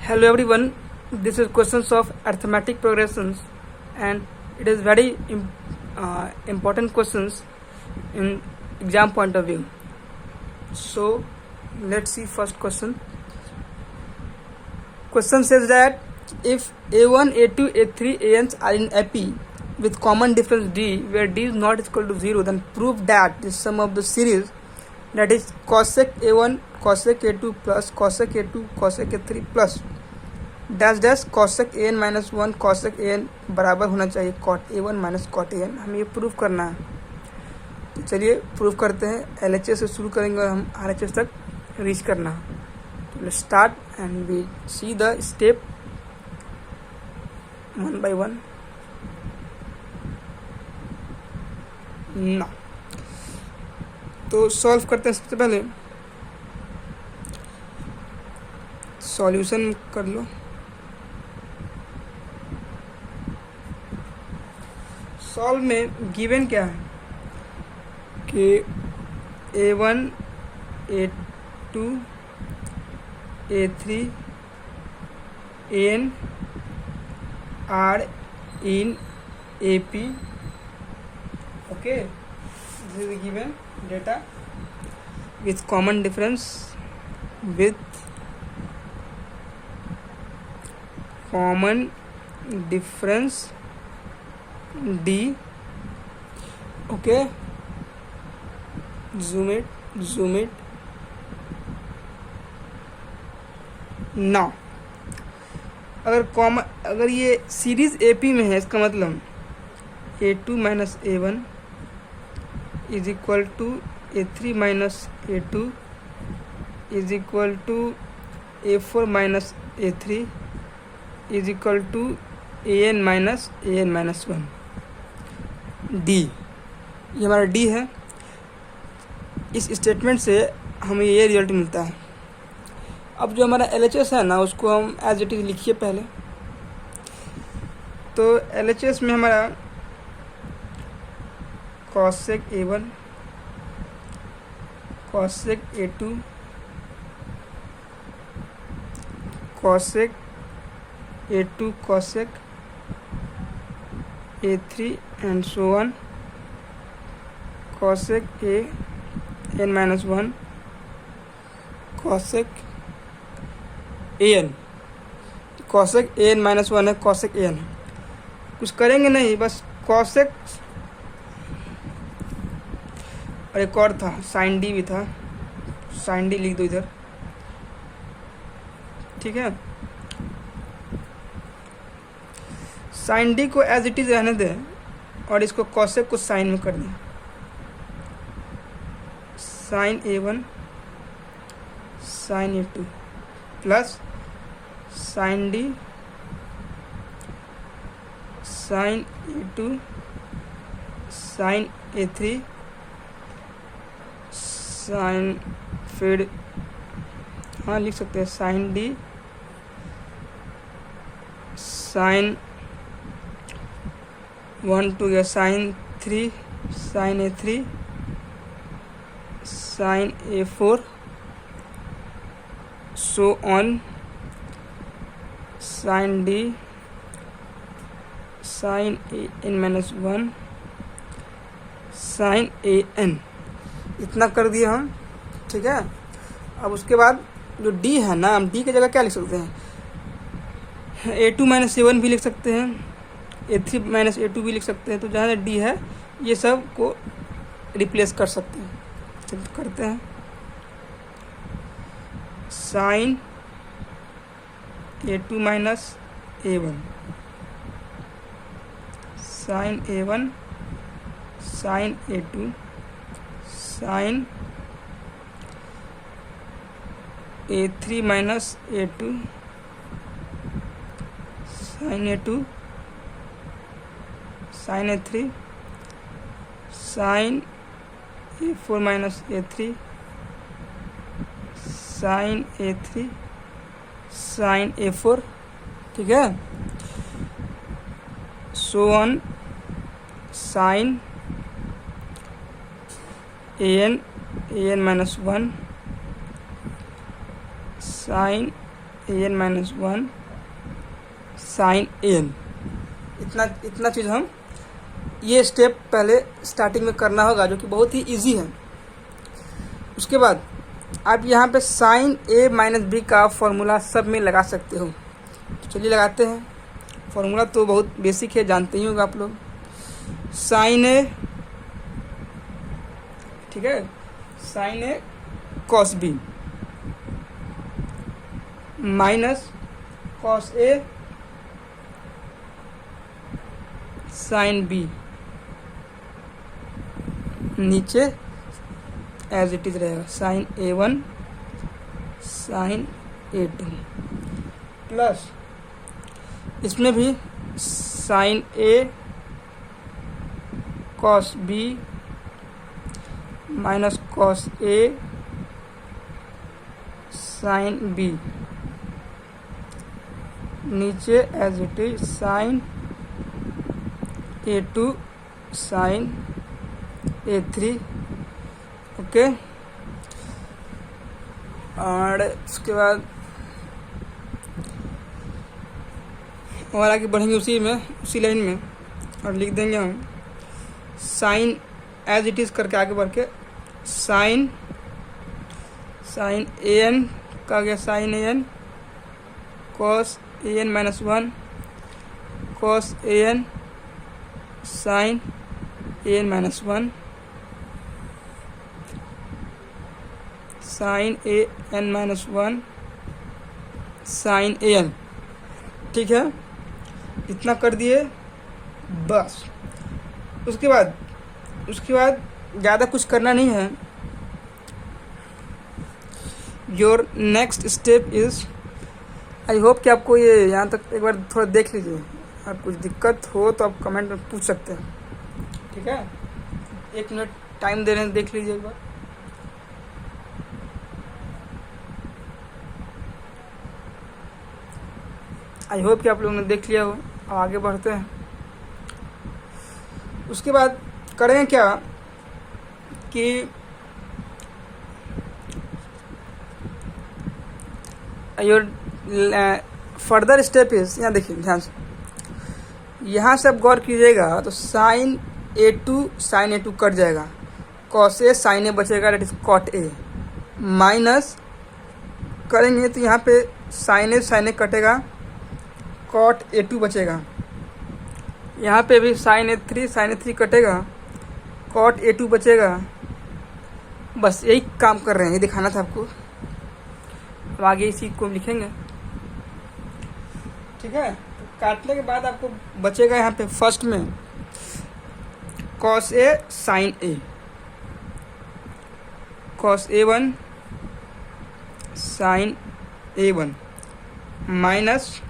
Hello everyone, this is questions of arithmetic progressions and it is very important questions in exam point of view. So let's see first question. Question says that if A1, A2, A3, ANs are in AP with common difference D where D is not equal to 0, then prove that the sum of the series, that is cosec A1 cosec A2 plus cosec A2 cosec A3 plus dash dash cosec A N minus one cosec A n बराबर होना चाहिए cot A one minus cot A n. हमें ये prove करना है, तो चलिए prove करते हैं। एल एच एस से शुरू करेंगे और हम आर एच एस तक रीच करना है। तो start and we see the step one by one. ना तो सॉल्व करते हैं। सबसे पहले सॉल्यूशन कर लो। सॉल्व में गिवन क्या है कि A1, A2, A3, AN are in AP. Okay, this is the given data with common difference D. Okay, zoom it now। अगर ये सीरीज AP में है, इसका मतलब A2 minus A1 is equal to A3 minus A2 is equal to A4 minus A3 is equal to AN minus one. D, ये हमारा D है। इस स्टेटमेंट से हमें ये रिजल्ट मिलता है। अब जो हमारा LHS है ना, उसको हम एज इट इज लिखिए पहले। तो LHS में हमारा cosec A1 cosec A2 cosec A2 cosec A3 and so on, cosec A n minus 1 cosec an minus one है, cosec an कुछ करेंगे नहीं, बस cosec और एक और था sin D भी था, sin D लिख दो इधर। ठीक है, साइन डी को एज इट इज रहने दें और इसको कॉसेक को साइन में कर दें। Sine A1 sine A2 plus sine D sine A2 sine A3 sine, फिर हाँ लिख सकते हैं साइन डी साइन 1 टू गया sine 3 sine A3 sine A4 so on sine D sine AN minus one sine AN। इतना कर दिए हम। ठीक है, अब उसके बाद जो D है ना, हम D की जगह क्या लिख सकते हैं? A2 माइनस A1 भी लिख सकते हैं, A3 माइनस A2 भी लिख सकते हैं। तो जहाँ D है ये सब को रिप्लेस कर सकते हैं। तो करते हैं sine A2 minus A1 sine A1 sine A2 sine A3 minus A2 sine A2 sine A3 sine A4 minus A3 sine A3 sine A4। ठीक है, so on sine AN minus one sine an minus one sine an। इतना चीज़ हम ये step पहले starting में करना होगा, जो कि बहुत ही इजी है। उसके बाद आप यहाँ पे साइन a माइनस बी का फॉर्मूला सब में लगा सकते हो। तो चलिए लगाते हैं। फॉर्मूला तो बहुत बेसिक है, जानते ही होगा आप लोग। साइन a, ठीक है, sine a cos B minus cos a sine B, नीचे एज इट इज रहेगा sine a1 sine a2 plus इसमें भी sine a cos b minus cos a sine b, नीचे as it is sine a2 sine a3। Okay, और उसके बाद और आगे बढ़ेंगे उसी लाइन में, और लिख देंगे हम साइन एज इट इज़ करके आगे बढ़ के साइन an का गया sine an cos an minus one cos an sine an minus one sine an minus one sine an। ठीक है, इतना कर दिए बस। उसके बाद ज़्यादा कुछ करना नहीं है। Your next step is, I hope कि आपको ये यहाँ तक एक बार थोड़ा देख लीजिए। और कुछ दिक्कत हो तो आप कमेंट में पूछ सकते हैं, ठीक है। 1 मिनट टाइम दे रहे हैं, देख लीजिए एक बार। आई होप कि आप लोगों ने देख लिया हो। अब आगे बढ़ते हैं। उसके बाद करें क्या कि योर फर्दर स्टेप इज, यहाँ देखिए ध्यान से, यहाँ से आप गौर कीजिएगा तो साइन a2 कट जाएगा, कॉस ए साइन ए बचेगा, that is cot A, minus करेंगे तो यहाँ पे साइन ए कटेगा, कॉट a2 बचेगा। यहाँ पे भी साइन ए3 कटेगा, कॉट a2 बचेगा। बस यही काम कर रहे हैं, ये दिखाना था आपको। अब आगे इसी को लिखेंगे, ठीक है। तो काटने के बाद आपको बचेगा यहाँ पे फर्स्ट में cos A sine A, cos a1 sine a1 minus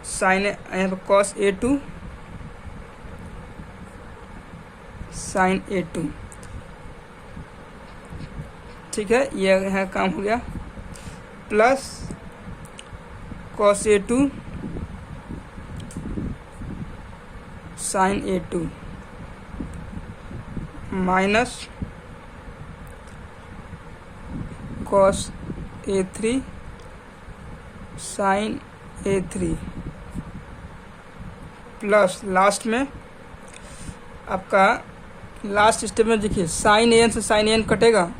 sine यहाँ पर कॉस a2 साइन a2। ठीक है, ये यहाँ काम हो गया, plus cos a2 sine a2 minus cos a3 sine a3 plus last में आपका लास्ट स्टेप में देखिए साइन an से साइन an कटेगा,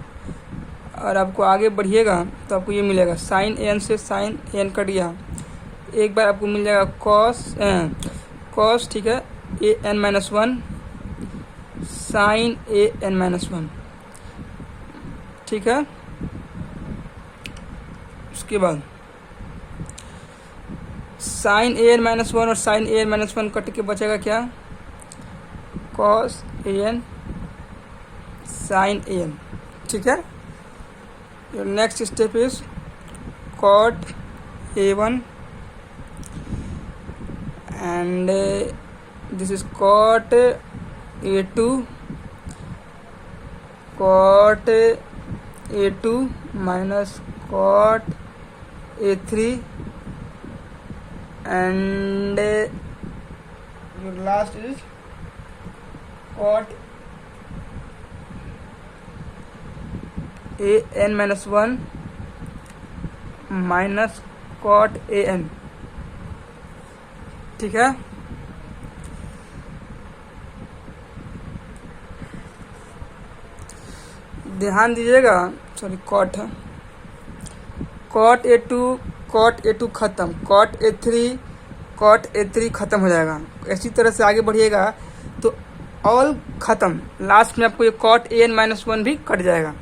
और आपको आगे बढ़िएगा तो आपको ये मिलेगा साइन an से साइन an कट गया, एक बार आपको मिल जाएगा कॉस, ठीक है, an minus one sine an minus one. ठीक है, उसके बाद साइन an माइनस वन और sine an minus one cut के बचेगा क्या, कॉस an साइन an। ठीक है, your next step is cot a1 and this is cot a2 minus cot a3 and your last is cot an minus 1 minus cot A N, ठीक है। ध्यान दीजिएगा, sorry cot है, cot A two खत्म, cot A three खत्म हो जाएगा। इसी तरह से आगे बढ़िएगा तो ऑल खत्म, लास्ट में आपको ये cot A N minus one भी कट जाएगा।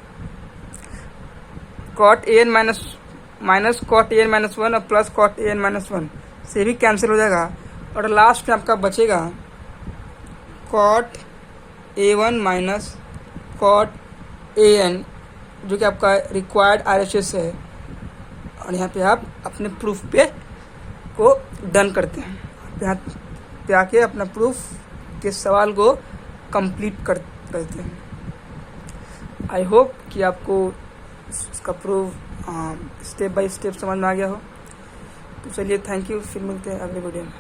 Cot A N minus cot A N minus one और plus cot A N minus one से भी कैंसिल हो जाएगा, और लास्ट में आपका बचेगा cot A one minus cot A N, जो कि आपका रिक्वायर्ड RHS है। और यहाँ पे आप अपने प्रूफ पे को डन करते हैं, यहाँ पे आके अपना प्रूफ के सवाल को कंप्लीट करते हैं। आई होप कि आपको इसका प्रूफ स्टेप बाय स्टेप समझ में आ गया हो। तो चलिए, थैंक यू, फिर मिलते हैं अगले वीडियो में।